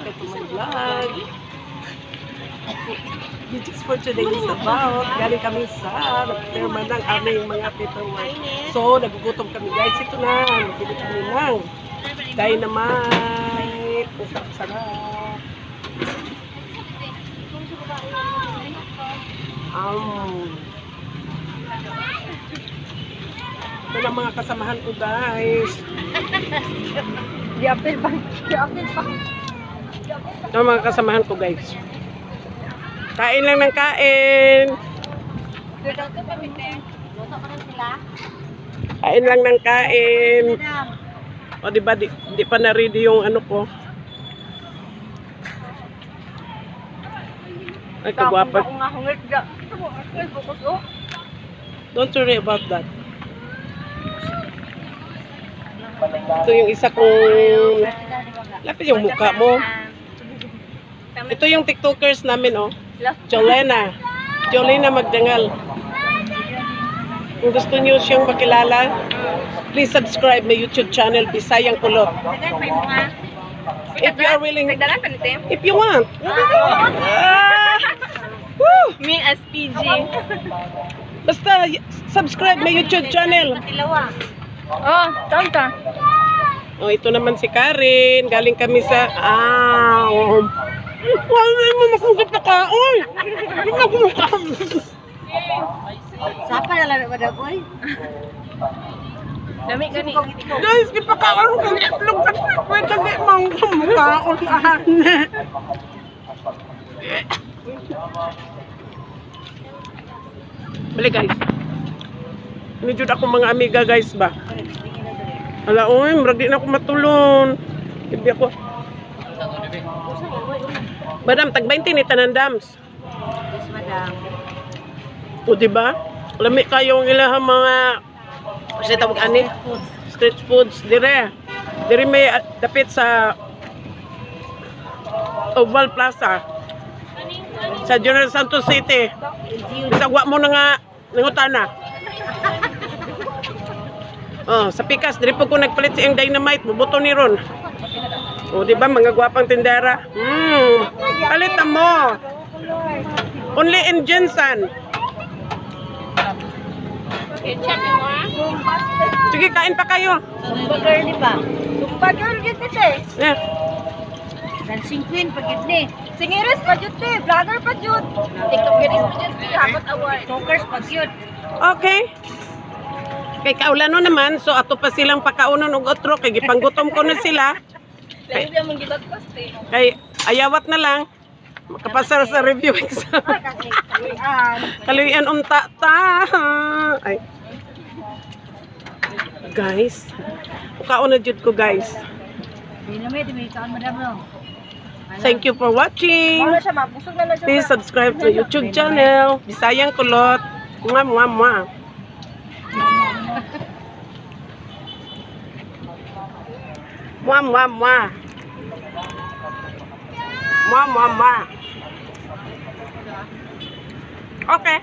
back to my vlog. This for today is about, galing kami sa nagpirma ng aming mga paperwork. So, nagugutom kami guys. Ito na, nagbili kami ng dynamite. Sarap-sarap. Ito lang mga kasamahan ko guys. Diapil pa. Ito mga kasamahan ko guys. Kain lang ng kain. Kain lang ng kain. O diba, di pa na-ready yung ano ko. Ay, kagwapa. Don't worry about that. Ito yung isa kong... Lapit yung mukha mo. Ito yung tiktokers namin, oh. Jolena Magdangal. Kung gusto niyo siyang makilala, please subscribe my YouTube channel, Bisayang Kulot. If you are willing, if you want. Me as PG. Basta subscribe my YouTube channel. Oh, tanta. Oh, ito naman si Karen. Galing kami sa wala mo makukip na kaon. Sapa na lang ba boy? Dami ka ni. Guys, di pa kaon kang itlog ka. Pwede di mong kaon ka. Balik guys. Nijud ako mga amiga guys ba. Ala oy, murag di na ako matulon. Ibi ako. Madam, tag 20 ni Tanandams. Yes, madam. O diba? Lami kayong ilahang mga kasi tawag ani street foods dire. Dire may dapit sa Oval Plaza. Sa General Santos City. Isagwa mo na nga nangutana. Oh, sa Pikas, dire po ko nagpalit sa dynamite, bubuto ni ron. O, di ba, mga gwapang tindera? Palitan mo. Only in Jensen. Sige, kain pa kayo. Sumba girl ni ba? Sumba girl gid ni te. Yeah. Dancing queen pa gid ni. Singeres pa jud te, vlogger pa jud. TikTokeris pa jud te, habot award. Talkers pa jud. Okay. Kay kaulano naman, so ato pa silang pakaunon og otro kay gipanggutom ko na sila. Lain dia mong gidagkas te. Kay ayawat na lang makapasar sa review exam. Kaluyan unta ta. Ay. Guys, ukaon na jud ko guys. Thank you for watching. Please subscribe to YouTube channel Bisayang Kulot. Mwah mwah mwah. Mwah mwah mwah. Mwah mwah mwah. Okay.